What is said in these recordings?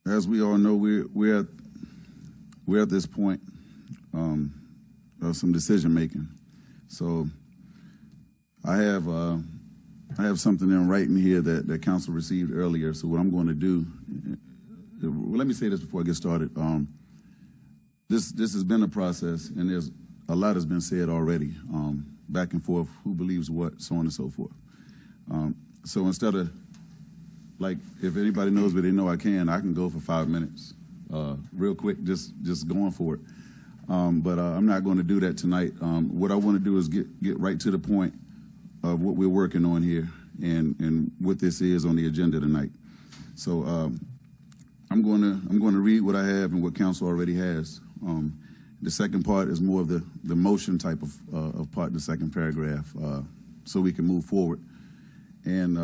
as we all know, we're at this point of some decision making. So I have something in writing here that council received earlier. So what I'm going to do, well, let me say this before I get started. This has been a process, and there's a lot has been said already, back and forth, who believes what, so on and so forth. So instead of, like, if anybody knows me, they know I can go for 5 minutes, real quick, just going for it. But I'm not going to do that tonight. What I want to do is get right to the point of what we're working on here and what this is on the agenda tonight. So I'm going to read what I have and what council already has. The second part is more of the motion type of part, the second paragraph, so we can move forward. And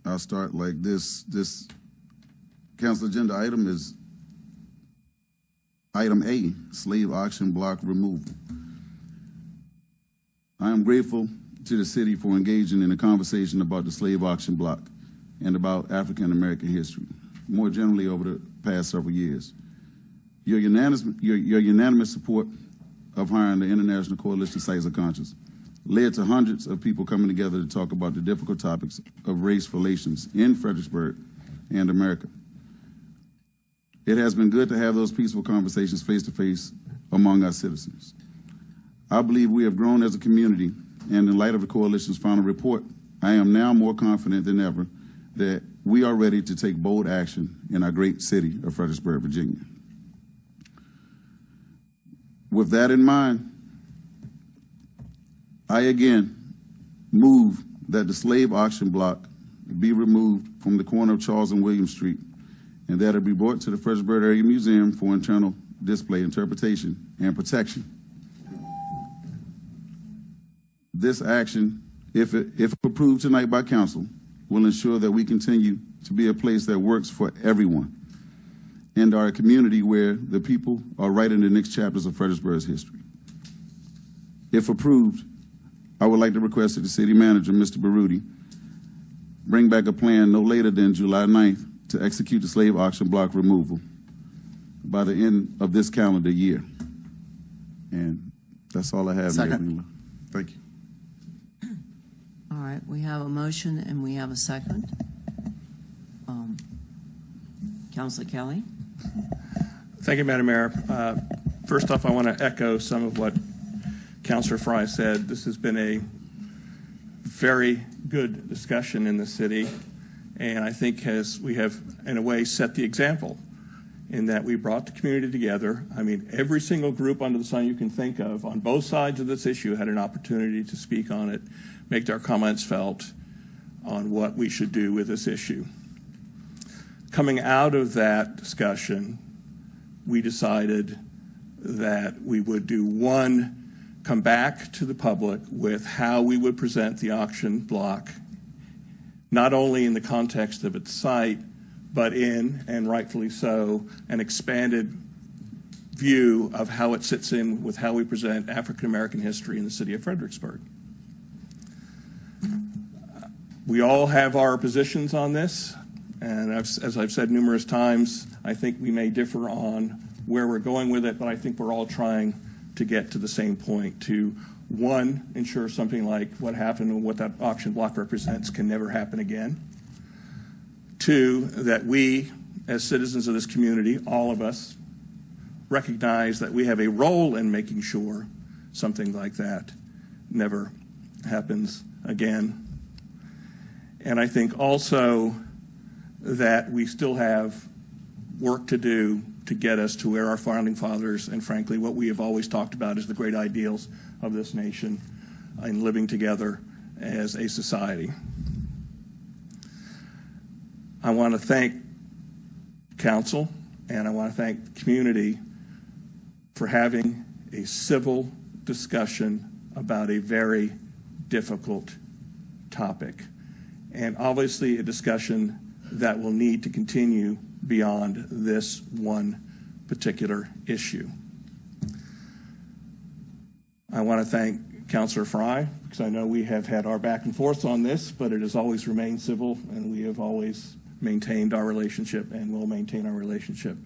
I'll start like this. This council agenda item is item A, slave auction block removal. I am grateful to the city for engaging in a conversation about the slave auction block and about African American history, more generally over the past several years. Your unanimous support of hiring the International Coalition of Sites of Conscience led to hundreds of people coming together to talk about the difficult topics of race relations in Fredericksburg and America. It has been good to have those peaceful conversations face-to-face among our citizens. I believe we have grown as a community, and in light of the coalition's final report, I am now more confident than ever that we are ready to take bold action in our great city of Fredericksburg, Virginia. With that in mind, I again move that the slave auction block be removed from the corner of Charles and William Street, and that it be brought to the Fredericksburg Area Museum for internal display, interpretation, and protection. This action, if approved tonight by council, will ensure that we continue to be a place that works for everyone and our community where the people are writing the next chapters of Fredericksburg's history. If approved, I would like to request that the city manager, Mr. Baruti, bring back a plan no later than July 9th to execute the slave auction block removal by the end of this calendar year. And that's all I have. Second. Thank you. All right, we have a motion and we have a second. Councilor Kelly. Thank you, Madam Mayor. First off, I want to echo some of what Councilor Fry said. This has been a very good discussion in the city, and I think we have, in a way, set the example in that we brought the community together. I mean, every single group under the sun you can think of on both sides of this issue had an opportunity to speak on it, make their comments felt on what we should do with this issue. Coming out of that discussion, we decided that we would do one, come back to the public with how we would present the auction block, not only in the context of its site, but in, and rightfully so, an expanded view of how it sits in with how we present African American history in the city of Fredericksburg. We all have our positions on this, and as I've said numerous times, I think we may differ on where we're going with it, but I think we're all trying to get to the same point, to one, ensure something like what happened and what that auction block represents can never happen again. Two, that we, as citizens of this community, all of us, recognize that we have a role in making sure something like that never happens again. And I think also that we still have work to do to get us to where our founding fathers and frankly what we have always talked about is the great ideals of this nation in living together as a society. I want to thank council and I want to thank the community for having a civil discussion about a very difficult topic, and obviously a discussion that will need to continue beyond this one particular issue. I want to thank Councilor Fry, because I know we have had our back and forth on this, but it has always remained civil, and we have always maintained our relationship and will maintain our relationship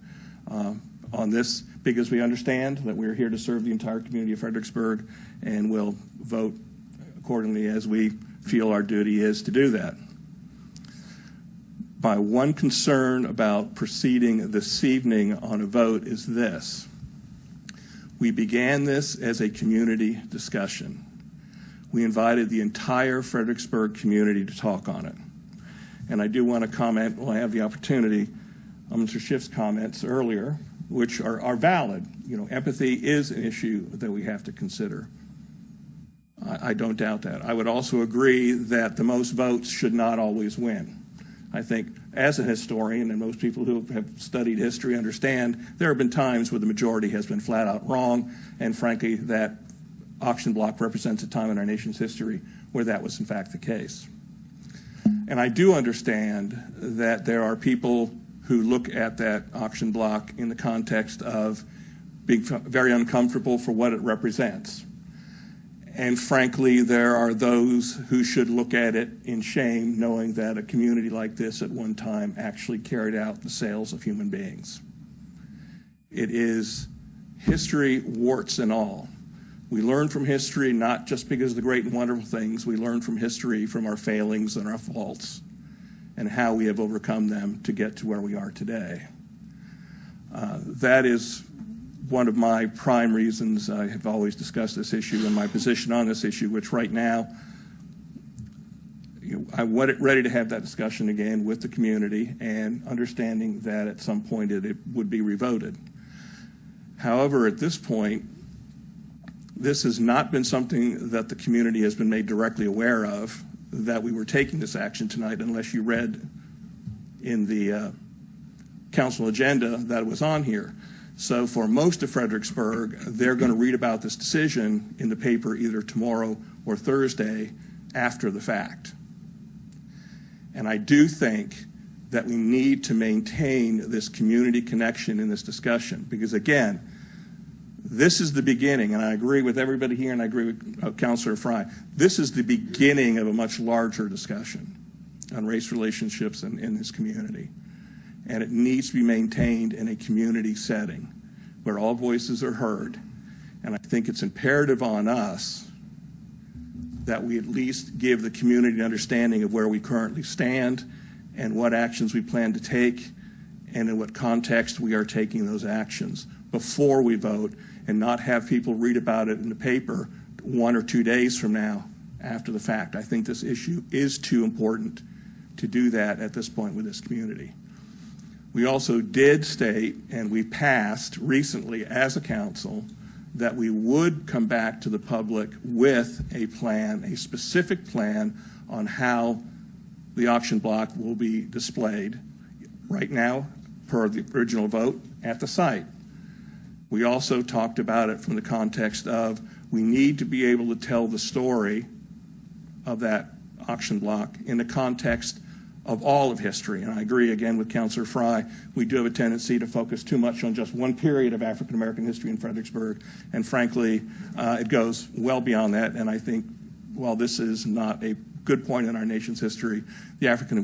on this, because we understand that we're here to serve the entire community of Fredericksburg, and will vote accordingly as we feel our duty is to do that. My one concern about proceeding this evening on a vote is this. We began this as a community discussion. We invited the entire Fredericksburg community to talk on it. And I do want to comment, while I have the opportunity, on Mr. Schiff's comments earlier, which are valid. You know, empathy is an issue that we have to consider. I don't doubt that. I would also agree that the most votes should not always win. I think as a historian, and most people who have studied history understand, there have been times where the majority has been flat out wrong, and frankly, that auction block represents a time in our nation's history where that was in fact the case. And I do understand that there are people who look at that auction block in the context of being very uncomfortable for what it represents. And frankly, there are those who should look at it in shame, knowing that a community like this at one time actually carried out the sales of human beings. It is history, warts and all. We learn from history not just because of the great and wonderful things. We learn from history from our failings and our faults, and how we have overcome them to get to where we are today. That is one of my prime reasons I have always discussed this issue and my position on this issue, which right now, I'm ready to have that discussion again with the community, and understanding that at some point it would be revoted. However, at this point, this has not been something that the community has been made directly aware of, that we were taking this action tonight, unless you read in the council agenda that it was on here. So for most of Fredericksburg, they're going to read about this decision in the paper either tomorrow or Thursday after the fact. And I do think that we need to maintain this community connection in this discussion, because again, this is the beginning, and I agree with everybody here, and I agree with Councilor Fry. This is the beginning of a much larger discussion on race relationships in this community. And it needs to be maintained in a community setting where all voices are heard. And I think it's imperative on us that we at least give the community an understanding of where we currently stand and what actions we plan to take, and in what context we are taking those actions before we vote, and not have people read about it in the paper 1 or 2 days from now after the fact. I think this issue is too important to do that at this point with this community. We also did state, and we passed recently as a council, that we would come back to the public with a plan, a specific plan on how the auction block will be displayed right now per the original vote at the site. We also talked about it from the context of we need to be able to tell the story of that auction block in the context of all of history. And I agree again with Councilor Fry, we do have a tendency to focus too much on just one period of African American history in Fredericksburg, and frankly, it goes well beyond that. And I think while this is not a good point in our nation's history, the African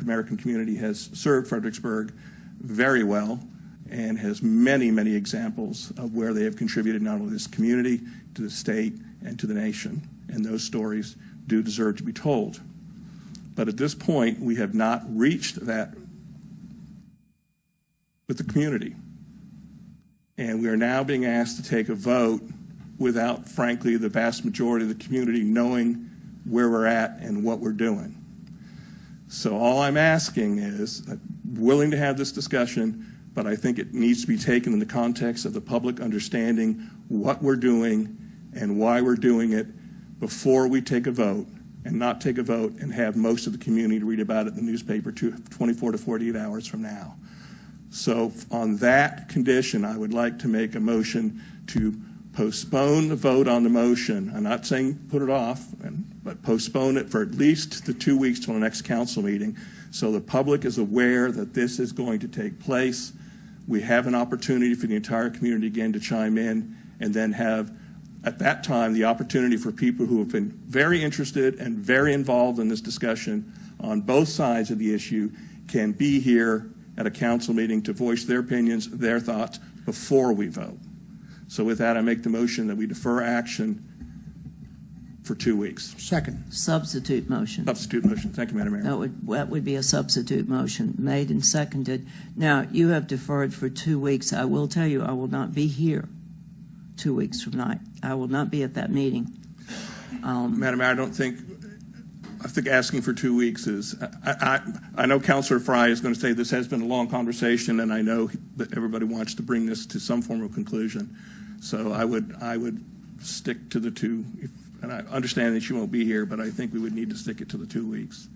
American community has served Fredericksburg very well, and has many, many examples of where they have contributed not only to this community, to the state, and to the nation. And those stories do deserve to be told. But at this point, we have not reached that with the community. And we are now being asked to take a vote without, frankly, the vast majority of the community knowing where we're at and what we're doing. So all I'm asking is, willing to have this discussion, but I think it needs to be taken in the context of the public understanding what we're doing and why we're doing it before we take a vote, and not take a vote and have most of the community read about it in the newspaper 24 to 48 hours from now. So on that condition, I would like to make a motion to postpone the vote on the motion. I'm not saying put it off, but postpone it for at least the 2 weeks till the next council meeting, so the public is aware that this is going to take place. We have an opportunity for the entire community again to chime in, and then have at that time the opportunity for people who have been very interested and very involved in this discussion on both sides of the issue can be here at a council meeting to voice their opinions, their thoughts, before we vote. So with that, I make the motion that we defer action for 2 weeks. Second. Substitute motion. Substitute motion. Thank you, Madam Mayor. That would be a substitute motion, made and seconded. Now, you have deferred for 2 weeks. I will tell you, I will not be here 2 weeks from tonight. I will not be at that meeting. Madam Mayor, I think asking for 2 weeks is, I know Councilor Fry is going to say this has been a long conversation, and I know that everybody wants to bring this to some form of conclusion. So I would stick to the 2, and I understand that you won't be here, but I think we would need to stick it to the 2 weeks.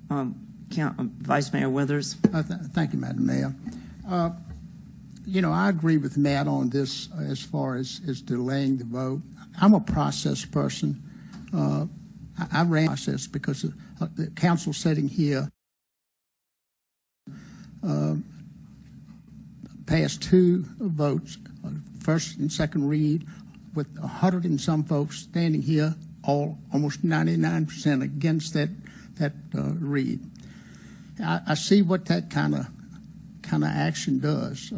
Vice Mayor Withers. Thank you, Madam Mayor. I agree with Matt on this as far as delaying the vote. I'm a process person. I ran a process because the council sitting here passed 2 votes, first and second read, with 100 and some folks standing here, almost 99% against that read. I see what that kind of action does.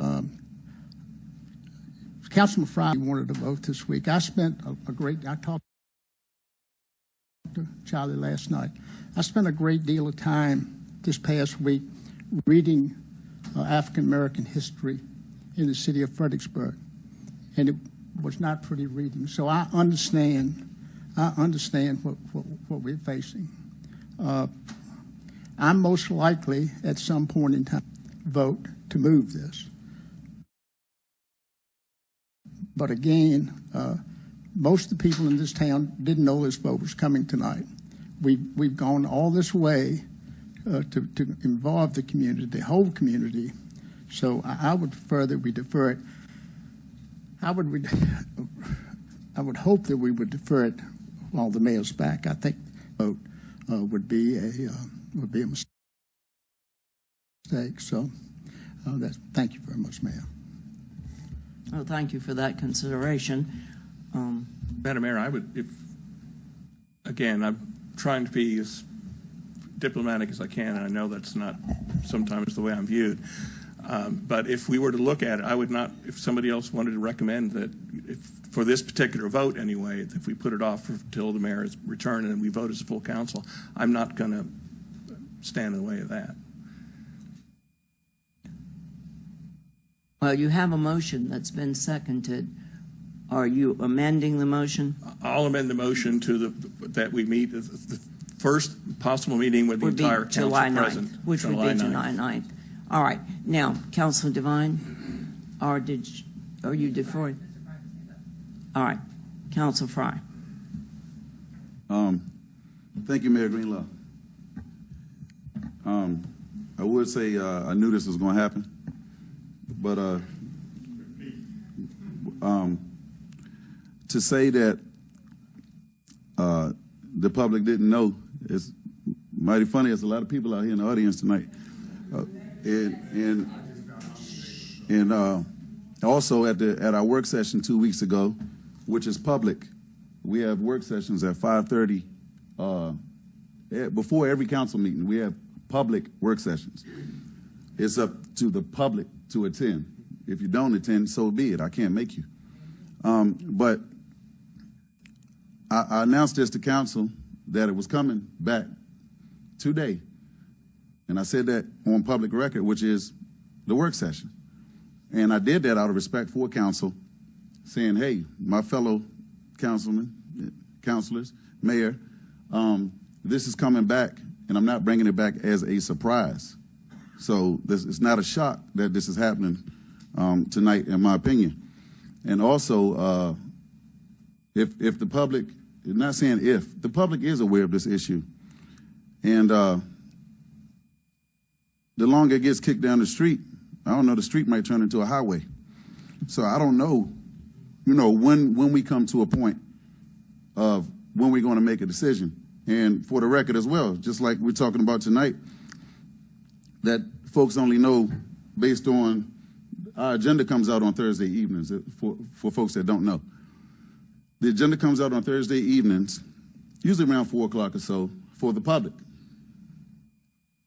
Councilman Fry wanted to vote this week. I talked to Charlie last night. I spent a great deal of time this past week reading African American history in the city of Fredericksburg, and it was not pretty reading. So I understand what we're facing. I'm most likely at some point in time vote to move this. But again, most of the people in this town didn't know this vote was coming tonight. We've gone all this way to involve the community, the whole community. So I would prefer that we defer it. I would hope that we would defer it while the mayor's back. I think the vote would be a mistake. So thank you very much, Mayor. Oh, thank you for that consideration. Madam Mayor, I'm trying to be as diplomatic as I can, and I know that's not sometimes the way I'm viewed. But if we were to look at it, I would not, if somebody else wanted to recommend that, for this particular vote anyway, if we put it off until the mayor is returned and we vote as a full council, I'm not going to stand in the way of that. Well, you have a motion that's been seconded. Are you amending the motion? I'll amend the motion to that we meet the first possible meeting with the entire council July 9th, present. which would be July 9th. All right. Now, Councilor Devine, are you deferring? All right. Councilor Fry. Thank you, Mayor Greenlaw. I would say I knew this was going to happen, but to say that the public didn't know is mighty funny. There's a lot of people out here in the audience tonight. And also at our work session 2 weeks ago, which is public, we have work sessions at 5:30 before every council meeting. We have public work sessions. It's up to the public to attend. If you don't attend, so be it. I can't make you. But I announced this to council that it was coming back today. And I said that on public record, which is the work session. And I did that out of respect for council, saying, hey, my fellow councilors, mayor, this is coming back, and I'm not bringing it back as a surprise. So it's not a shock that this is happening tonight, in my opinion. And also, if the public, not saying if, the public is aware of this issue, and the longer it gets kicked down the street, I don't know, the street might turn into a highway. So I don't know, when we come to a point of when we're going to make a decision. And for the record as well, just like we're talking about tonight, that folks only know based on our agenda comes out on Thursday evenings, for folks that don't know. The agenda comes out on Thursday evenings, usually around 4 o'clock or so, for the public.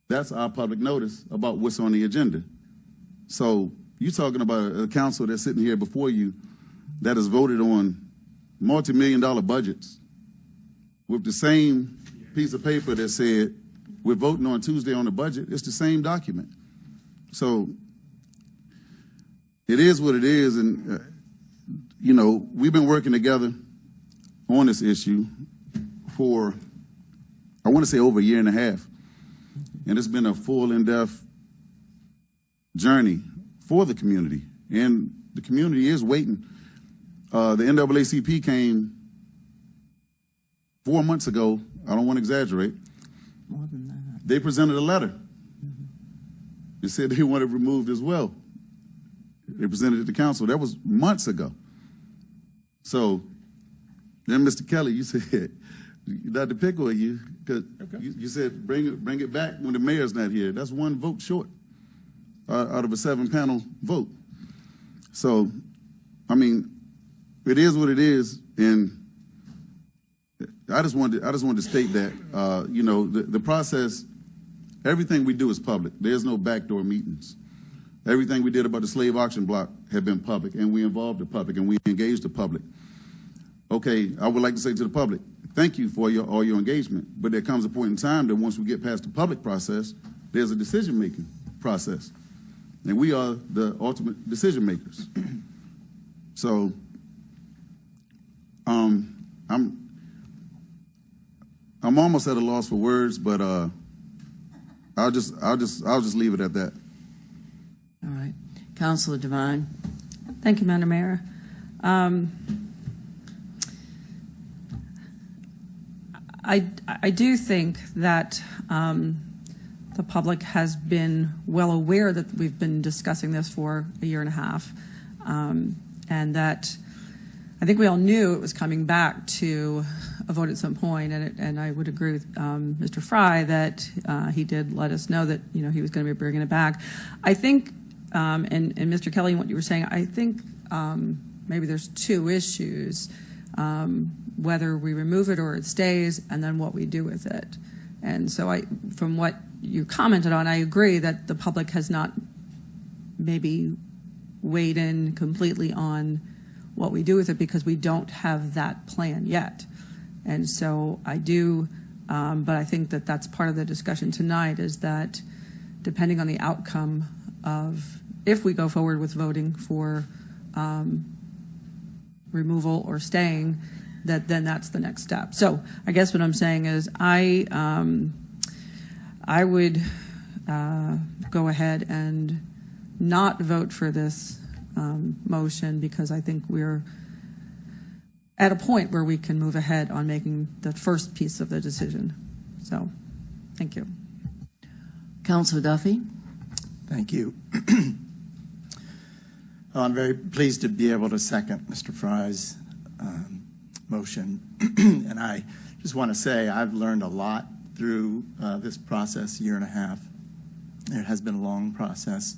That's our public notice about what's on the agenda. So you're talking about a council that's sitting here before you that has voted on multi-million-dollar budgets with the same piece of paper that said we're voting on Tuesday on the budget. It's the same document. So it is what it is, and you know, we've been working together on this issue for, I want to say, over a year and a half, and it's been a full, in-depth journey for the community, and the community is waiting. The NAACP came 4 months ago. I don't want to exaggerate. More than that. They presented a letter. They said they wanted it removed as well. They presented it to council. That was months ago. So then, Mr. Kelly, you said, not to pick on you, because you said bring it back when the mayor's not here. That's one vote short out of a 7-panel vote. So, I mean, it is what it is, and I just wanted to state that you know, the process, everything we do is public. There's no backdoor meetings. Everything we did about the slave auction block had been public, and we involved the public, and we engaged the public. Okay, I would like to say to the public, thank you for all your engagement, but there comes a point in time that once we get past the public process, there's a decision-making process, and we are the ultimate decision makers. So, I'm almost at a loss for words, but I'll just leave it at that. All right. Councilor Devine. Thank you, Madam Mayor. I do think that the public has been well aware that we've been discussing this for a year and a half, and that I think we all knew it was coming back to a vote at some point, and I would agree with Mr. Fry that he did let us know that, you know, he was going to be bringing it back. I think, and Mr. Kelly, what you were saying, I think maybe there's two issues, whether we remove it or it stays, and then what we do with it. And so from what you commented on, I agree that the public has not maybe weighed in completely on what we do with it because we don't have that plan yet. And so I do, but I think that that's part of the discussion tonight, is that depending on the outcome of, if we go forward with voting for removal or staying, that then that's the next step. So I guess what I'm saying is I would go ahead and not vote for this motion, because I think we're at a point where we can move ahead on making the first piece of the decision. So, thank you. Councilor Duffy. Thank you. I'm very pleased to be able to second Mr. Fry's motion. And I just want to say I've learned a lot through this process, year and a half. It has been a long process,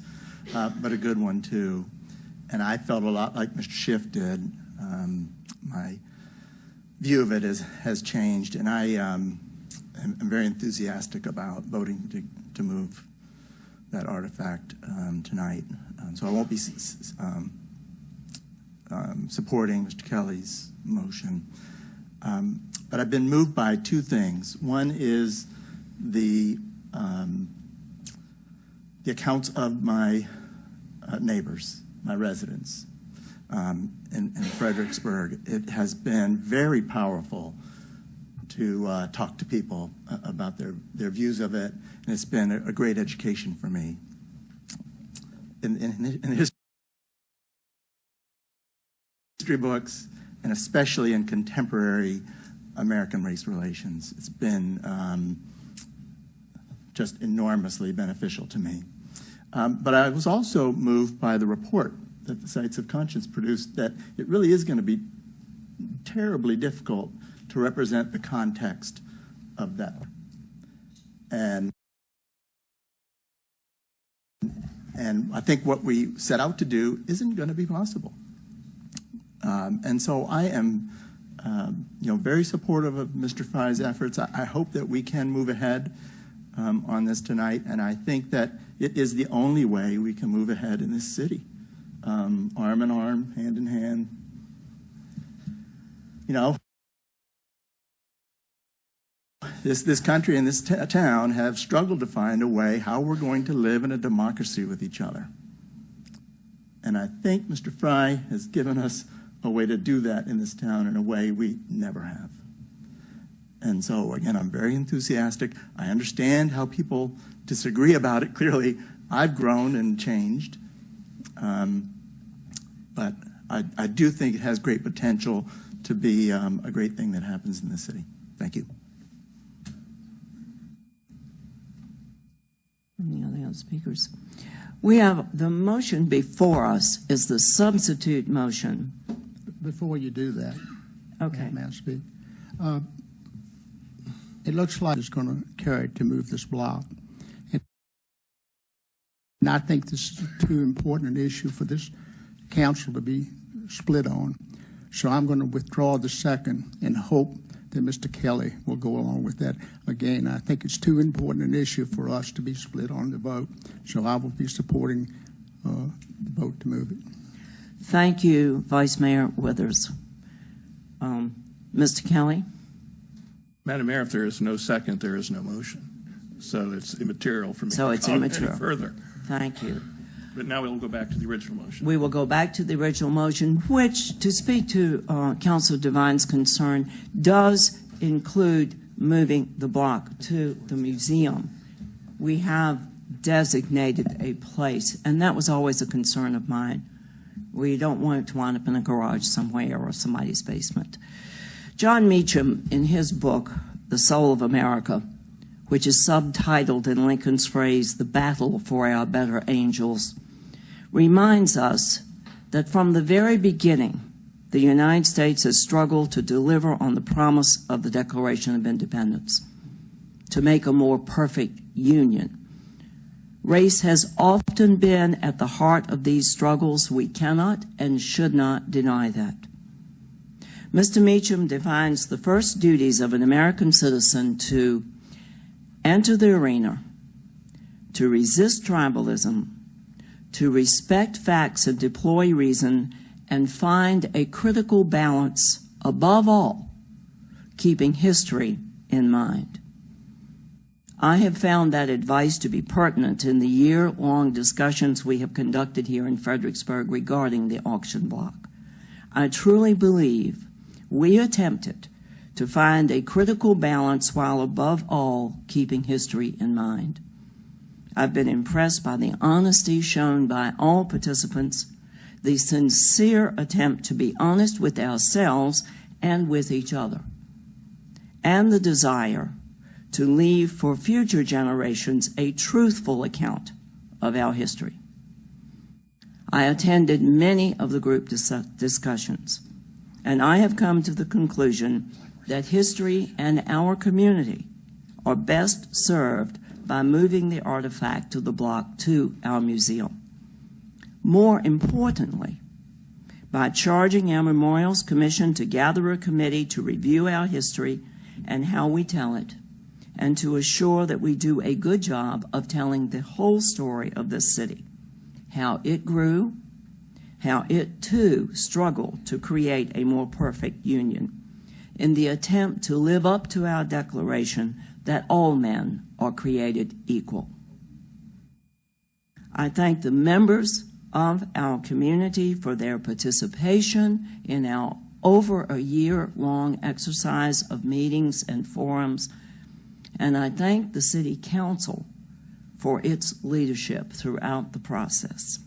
but a good one too. And I felt a lot like Mr. Schiff did. My view of it has changed, and I am very enthusiastic about voting to move that artifact tonight. So I won't be supporting Mr. Kelly's motion. But I've been moved by two things. One is the accounts of my neighbors, my residents in Fredericksburg. It has been very powerful to talk to people about their views of it, and it's been a great education for me. In history books, and especially in contemporary American race relations, it's been just enormously beneficial to me. But I was also moved by the report that the Sites of Conscience produced, that it really is going to be terribly difficult to represent the context of that. And I think what we set out to do isn't going to be possible. And so I am very supportive of Mr. Fry's efforts. I hope that we can move ahead on this tonight, and I think that it is the only way we can move ahead in this city, arm in arm, hand in hand. You know, this country and this town have struggled to find a way how we're going to live in a democracy with each other. And I think Mr. Fry has given us a way to do that in this town in a way we never have. And so, again, I'm very enthusiastic. I understand how people disagree about it. Clearly, I've grown and changed. But I do think it has great potential to be a great thing that happens in this city. Thank you. Any other speakers? We have the motion before us is the substitute motion. Before you do that, Okay. may I speak? It looks like it's going to carry to move this block. And I think this is too important an issue for this council to be split on. So I'm going to withdraw the second and hope that Mr. Kelly will go along with that. Again, I think it's too important an issue for us to be split on the vote. So I will be supporting the vote to move it. Thank you, Vice Mayor Withers. Mr. Kelly? Madam Mayor, if there is no second, there is no motion. So it's immaterial for me So to it's comment immaterial. any further. Thank you. But now we'll go back to the original motion. We will go back to the original motion, which, to speak to Councilor Devine's concern, does include moving the block to the museum. We have designated a place, and that was always a concern of mine. We don't want it to wind up in a garage somewhere or somebody's basement. John Meacham, in his book, The Soul of America, which is subtitled in Lincoln's phrase, The Battle for Our Better Angels, reminds us that from the very beginning, the United States has struggled to deliver on the promise of the Declaration of Independence, to make a more perfect union. Race has often been at the heart of these struggles. We cannot and should not deny that. Mr. Meacham defines the first duties of an American citizen to enter the arena, to resist tribalism, to respect facts and deploy reason, and find a critical balance, above all, keeping history in mind. I have found that advice to be pertinent in the year-long discussions we have conducted here in Fredericksburg regarding the auction block. I truly believe we attempted to find a critical balance while, above all, keeping history in mind. I've been impressed by the honesty shown by all participants, the sincere attempt to be honest with ourselves and with each other, and the desire to leave for future generations a truthful account of our history. I attended many of the group discussions, and I have come to the conclusion that history and our community are best served by moving the artifact to the block to our museum. More importantly, by charging our Memorials Commission to gather a committee to review our history and how we tell it, and to assure that we do a good job of telling the whole story of this city, how it grew, how it too struggled to create a more perfect union, in the attempt to live up to our declaration that all men are created equal. I thank the members of our community for their participation in our over a year-long exercise of meetings and forums, and I thank the City Council for its leadership throughout the process.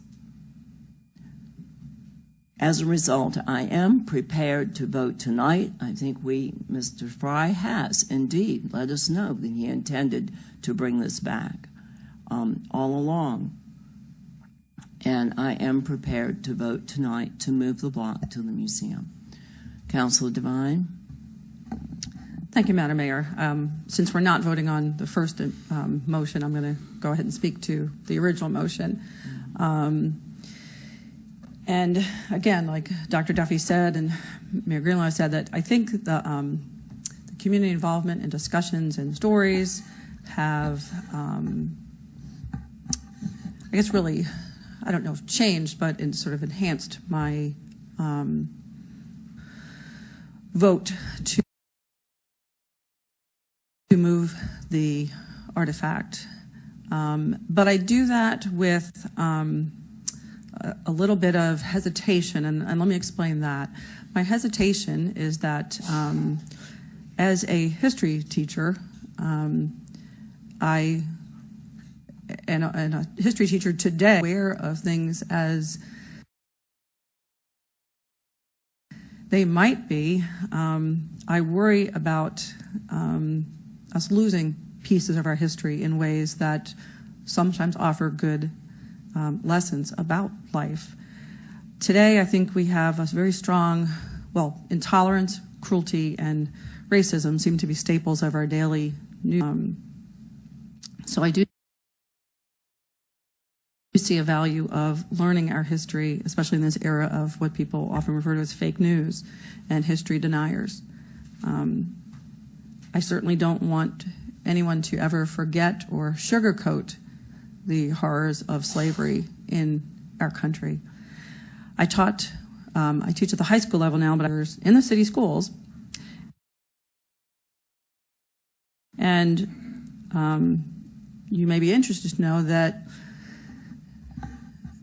As a result, I am prepared to vote tonight. I think Mr. Fry has indeed let us know that he intended to bring this back all along. And I am prepared to vote tonight to move the block to the museum. Councilor Devine? Thank you, Madam Mayor. Since we're not voting on the first motion, I'm going to go ahead and speak to the original motion. And again, like Dr. Duffy said and Mayor Greenlaw said, that I think the community involvement and discussions and stories have, I guess really, I don't know if changed, but in sort of enhanced my vote to move the artifact. But I do that with a little bit of hesitation, and let me explain that. My hesitation is that as a history teacher, and a history teacher today, aware of things as they might be. I worry about us losing pieces of our history in ways that sometimes offer good lessons about life. Today, I think we have a very strong, intolerance, cruelty, and racism seem to be staples of our daily news. So I do see a value of learning our history, especially in this era of what people often refer to as fake news and history deniers. I certainly don't want anyone to ever forget or sugarcoat the horrors of slavery in our country. I teach at the high school level now, but I was in the city schools. And you may be interested to know that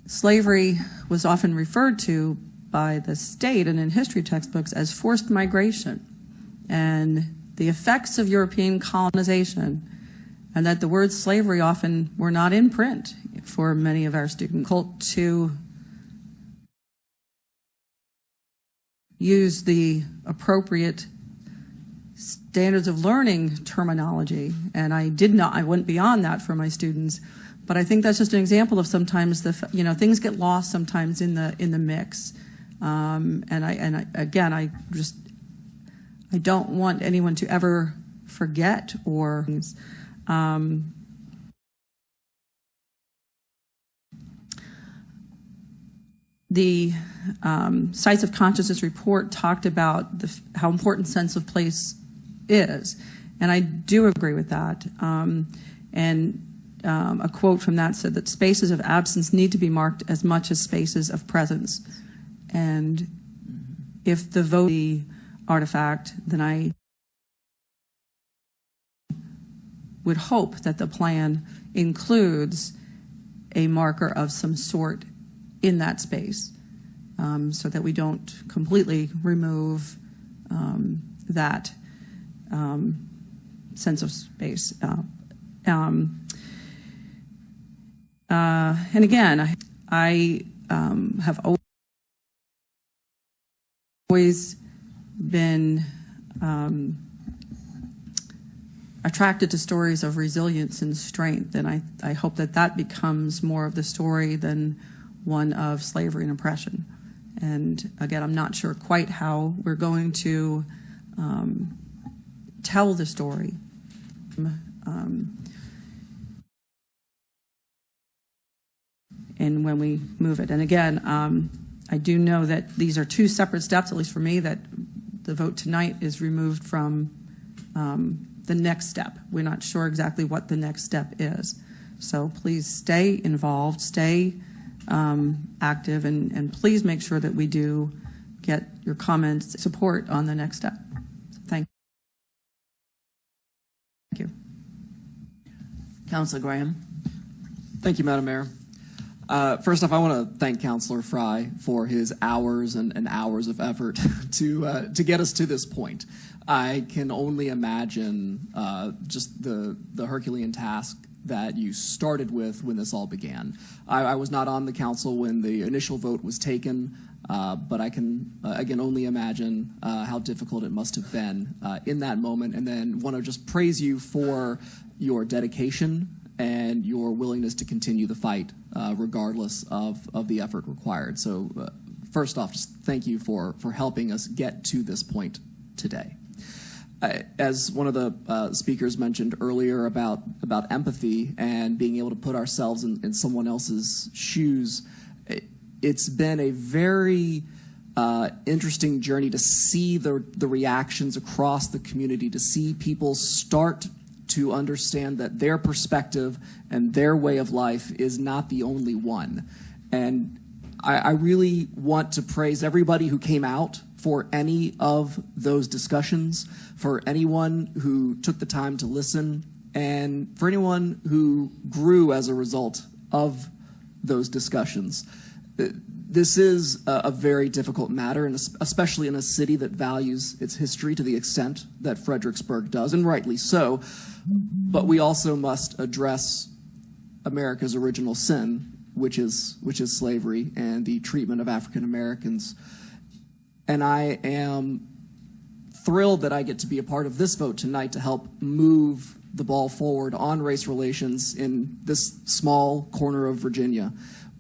slavery was often referred to by the state and in history textbooks as forced migration and the effects of European colonization, and that the words slavery often were not in print for many of our students. To use the appropriate standards of learning terminology, and I went beyond that for my students. But I think that's just an example of sometimes things get lost sometimes in the mix, I don't want anyone to ever forget or. The Sites of Consciousness report talked about how important sense of place is, and I do agree with that. A quote from that said that spaces of absence need to be marked as much as spaces of presence. And if the vote the artifact, then I would hope that the plan includes a marker of some sort in that space, so that we don't completely remove that sense of space. And again, I have always been attracted to stories of resilience and strength, and I hope that becomes more of the story than one of slavery and oppression. And again, I'm not sure quite how we're going to tell the story. And when we move it. And again, I do know that these are two separate steps, at least for me, that the vote tonight is removed from the next step. We're not sure exactly what the next step is. So please stay involved, stay active, and please make sure that we do get your comments, support on the next step. Thank you. Councilor Graham. Thank you, Madam Mayor. First off, I want to thank Councilor Fry for his hours and hours of effort to get us to this point. I can only imagine just the Herculean task that you started with when this all began. I was not on the council when the initial vote was taken, but I can, again, only imagine how difficult it must have been in that moment, and then want to just praise you for your dedication and your willingness to continue the fight regardless of the effort required. So first off, just thank you for helping us get to this point today. As one of the speakers mentioned earlier about empathy and being able to put ourselves in someone else's shoes, it's been a very interesting journey to see the reactions across the community, to see people start to understand that their perspective and their way of life is not the only one. And I really want to praise everybody who came out for any of those discussions, for anyone who took the time to listen, and for anyone who grew as a result of those discussions. This is a very difficult matter, and especially in a city that values its history to the extent that Fredericksburg does, and rightly so. But we also must address America's original sin, which is slavery and the treatment of African Americans. And I am thrilled that I get to be a part of this vote tonight to help move the ball forward on race relations in this small corner of Virginia.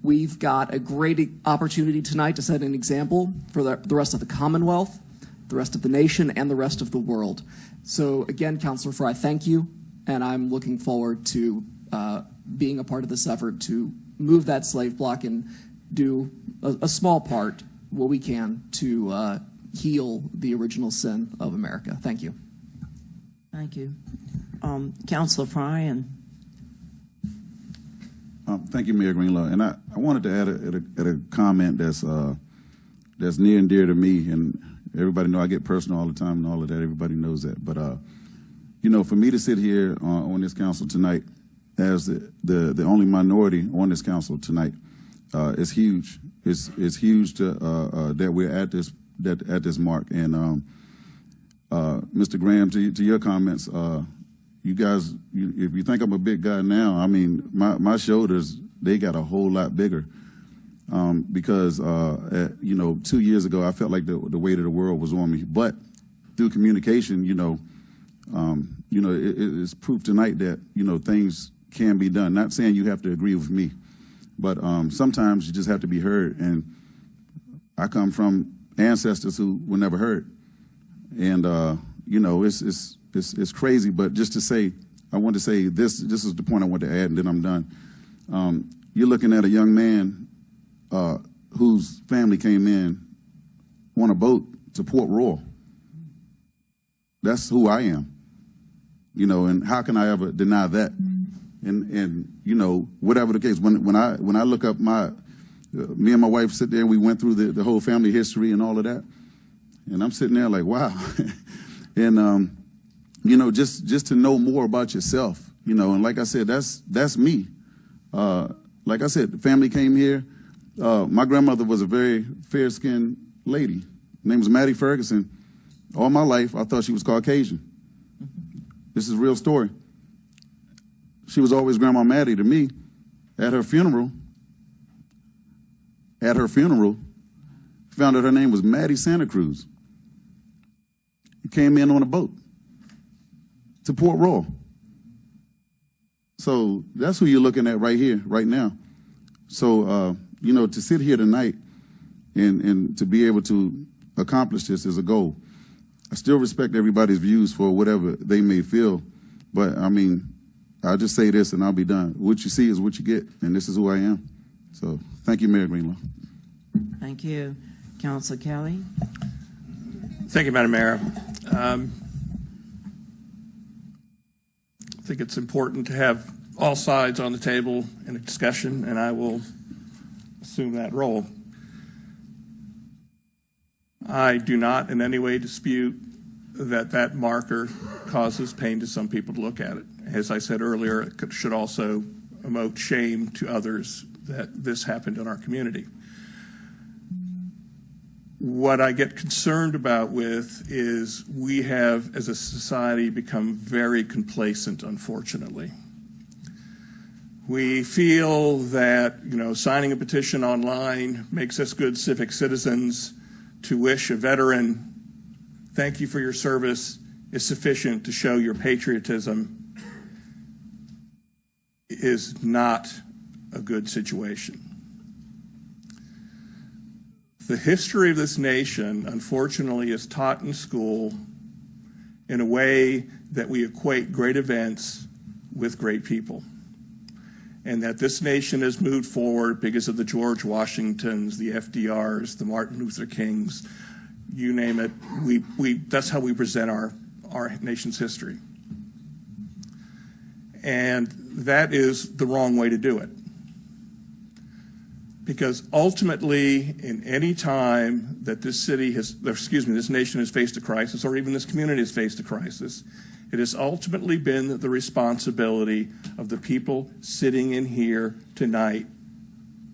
We've got a great opportunity tonight to set an example for the rest of the Commonwealth, the rest of the nation, and the rest of the world. So again, Councilor Fry, thank you, and I'm looking forward to being a part of this effort to move that slave block and do a small part, what we can, to heal the original sin of America. Thank you. Thank you. Councilor Fry. And thank you, Mayor Greenlaw. And I wanted to add a comment that's near and dear to me. And everybody know I get personal all the time and all of that. Everybody knows that. But, you know, for me to sit here on this council tonight as the only minority on this council tonight is huge. It's huge that we're at this mark. And Mr. Graham, to your comments, you guys, if you think I'm a big guy now, I mean, my shoulders, they got a whole lot bigger because, you know, 2 years ago, I felt like the weight of the world was on me. But through communication, it's proof tonight that, you know, things can be done. Not saying you have to agree with me, but sometimes you just have to be heard. And I come from ancestors who were never heard. And, you know, it's crazy, but just to say, I want to say this is the point I want to add, and then I'm done. You're looking at a young man whose family came in on a boat to Port Royal. That's who I am, you know, and how can I ever deny that? And you know, whatever the case, when I look up me and my wife sit there and we went through the whole family history and all of that, and I'm sitting there like, wow. And, you know, just to know more about yourself, you know, and like I said, that's me. Like I said, the family came here. My grandmother was a very fair-skinned lady. Her name was Maddie Ferguson. All my life, I thought she was Caucasian. This is a real story. She was always Grandma Maddie to me. At her funeral, found out her name was Maddie Santa Cruz. He came in on a boat to Port Royal. So that's who you're looking at right here, right now. So, you know, to sit here tonight and to be able to accomplish this is a goal. I still respect everybody's views for whatever they may feel, but I mean, I'll just say this and I'll be done. What you see is what you get, and this is who I am. So thank you, Mayor Greenlaw. thank you. Councilor Kelly. Thank you, Madam Mayor. I think it's important to have all sides on the table in a discussion, and I will assume that role. I do not in any way dispute that marker causes pain to some people to look at it. As I said earlier, it should also emote shame to others that this happened in our community. What I get concerned about with is we have, as a society, become very complacent, unfortunately. We feel that, you know, signing a petition online makes us good civic citizens. To wish a veteran, thank you for your service, is sufficient to show your patriotism is not a good situation. The history of this nation, unfortunately, is taught in school in a way that we equate great events with great people. And that this nation has moved forward because of the George Washingtons, the FDRs, the Martin Luther Kings, you name it. That's how we present our nation's history. And that is the wrong way to do it. Because ultimately, in any time that this nation has faced a crisis, or even this community has faced a crisis, it has ultimately been the responsibility of the people sitting in here tonight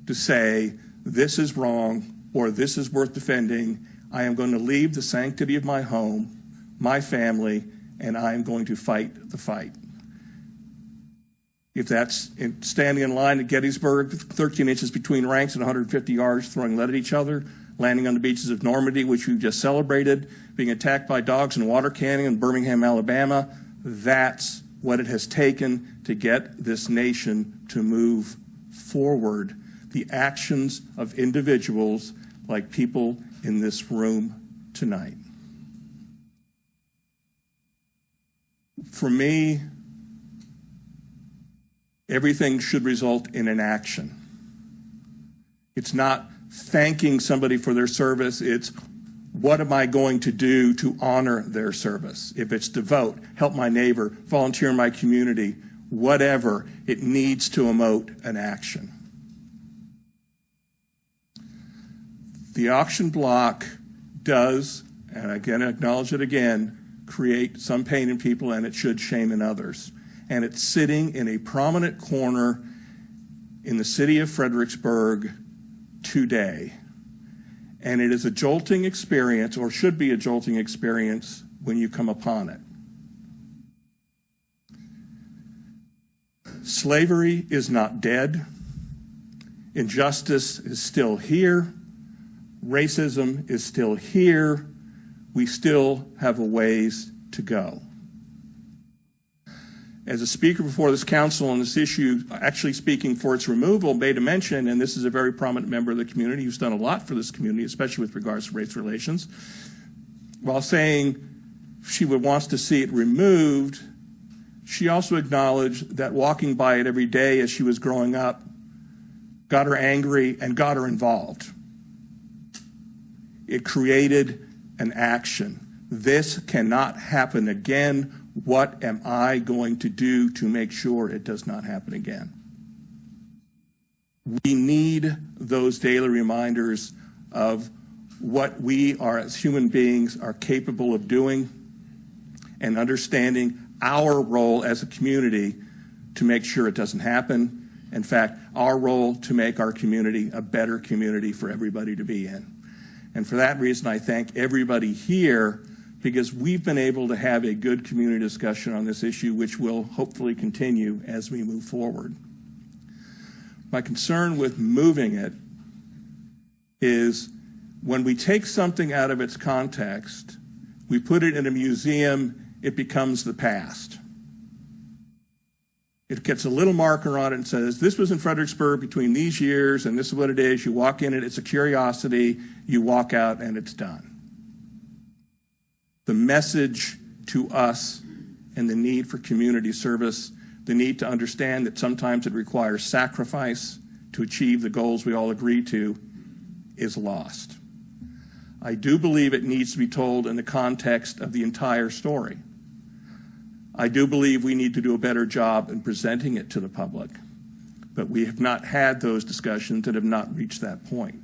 to say, this is wrong, or this is worth defending. I am going to leave the sanctity of my home, my family, and I am going to fight the fight. If that's standing in line at Gettysburg, 13 inches between ranks and 150 yards, throwing lead at each other, landing on the beaches of Normandy, which we've just celebrated, being attacked by dogs and water cannon in Birmingham, Alabama, that's what it has taken to get this nation to move forward. The actions of individuals like people in this room tonight. For me, everything should result in an action. It's not thanking somebody for their service. It's what am I going to do to honor their service? If it's to vote, help my neighbor, volunteer in my community, whatever, it needs to emote an action. The auction block does, and again, I acknowledge it again, create some pain in people, and it should shame in others. And it's sitting in a prominent corner in the city of Fredericksburg today. And it is a jolting experience, or should be a jolting experience, when you come upon it. Slavery is not dead. Injustice is still here. Racism is still here. We still have a ways to go. As a speaker before this council on this issue, actually speaking for its removal, made a mention, and this is a very prominent member of the community who's done a lot for this community, especially with regards to race relations, while saying she wants to see it removed, she also acknowledged that walking by it every day as she was growing up got her angry and got her involved. It created an action. This cannot happen again. What am I going to do to make sure it does not happen again? We need those daily reminders of what we are as human beings are capable of doing and understanding our role as a community to make sure it doesn't happen. In fact, our role to make our community a better community for everybody to be in. And for that reason, I thank everybody here, because we've been able to have a good community discussion on this issue, which will hopefully continue as we move forward. My concern with moving it is when we take something out of its context, we put it in a museum, it becomes the past. It gets a little marker on it and says, this was in Fredericksburg between these years, and this is what it is. You walk in it, it's a curiosity. You walk out, and it's done. The message to us and the need for community service, the need to understand that sometimes it requires sacrifice to achieve the goals we all agree to, is lost. I do believe it needs to be told in the context of the entire story. I do believe we need to do a better job in presenting it to the public, but we have not had those discussions and have not reached that point.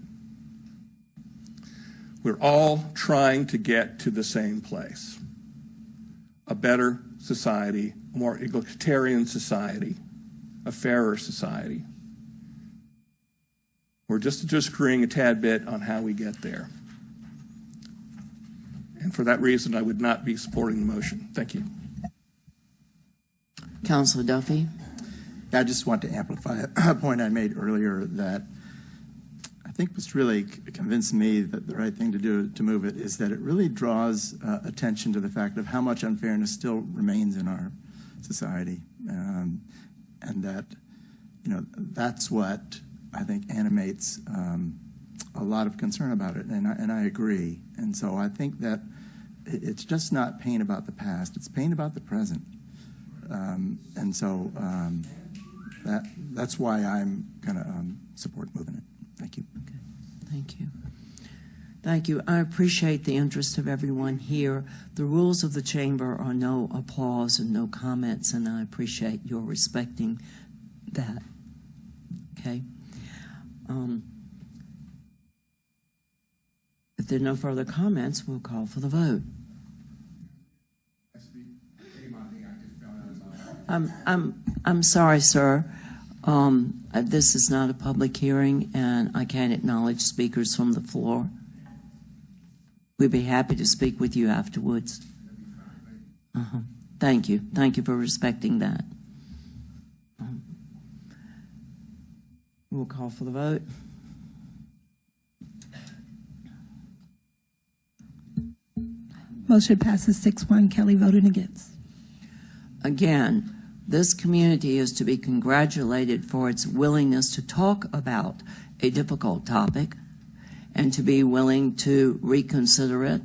We're all trying to get to the same place, a better society, a more egalitarian society, a fairer society. We're just disagreeing a tad bit on how we get there. And for that reason, I would not be supporting the motion. Thank you. Councilor Duffy. I just want to amplify a point I made earlier that I think what's really convinced me that the right thing to do to move it is that it really draws attention to the fact of how much unfairness still remains in our society, and that, you know, that's what I think animates a lot of concern about it, and I agree. And so I think that it's just not pain about the past; it's pain about the present. And so that's why I'm going to support moving it. Thank you. Okay. Thank you. Thank you. I appreciate the interest of everyone here. The rules of the chamber are no applause and no comments, and I appreciate your respecting that. Okay? If there are no further comments, we'll call for the vote. I'm sorry, sir. This is not a public hearing, and I can't acknowledge speakers from the floor. We'd be happy to speak with you afterwards. Thank you. Thank you for respecting that. We'll call for the vote. Motion passes 6-1. Kelly voted against. Again, this community is to be congratulated for its willingness to talk about a difficult topic and to be willing to reconsider it.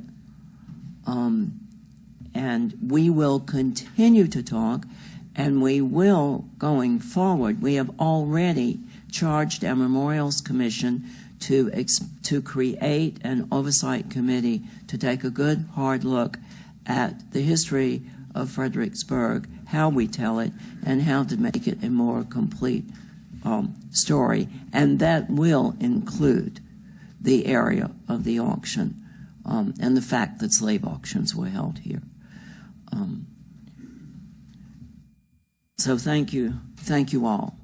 And we will continue to talk, and we will, going forward, we have already charged our Memorials Commission to create an oversight committee to take a good, hard look at the history of Fredericksburg, how we tell it, and how to make it a more complete story. And that will include the area of the auction and the fact that slave auctions were held here. So thank you all.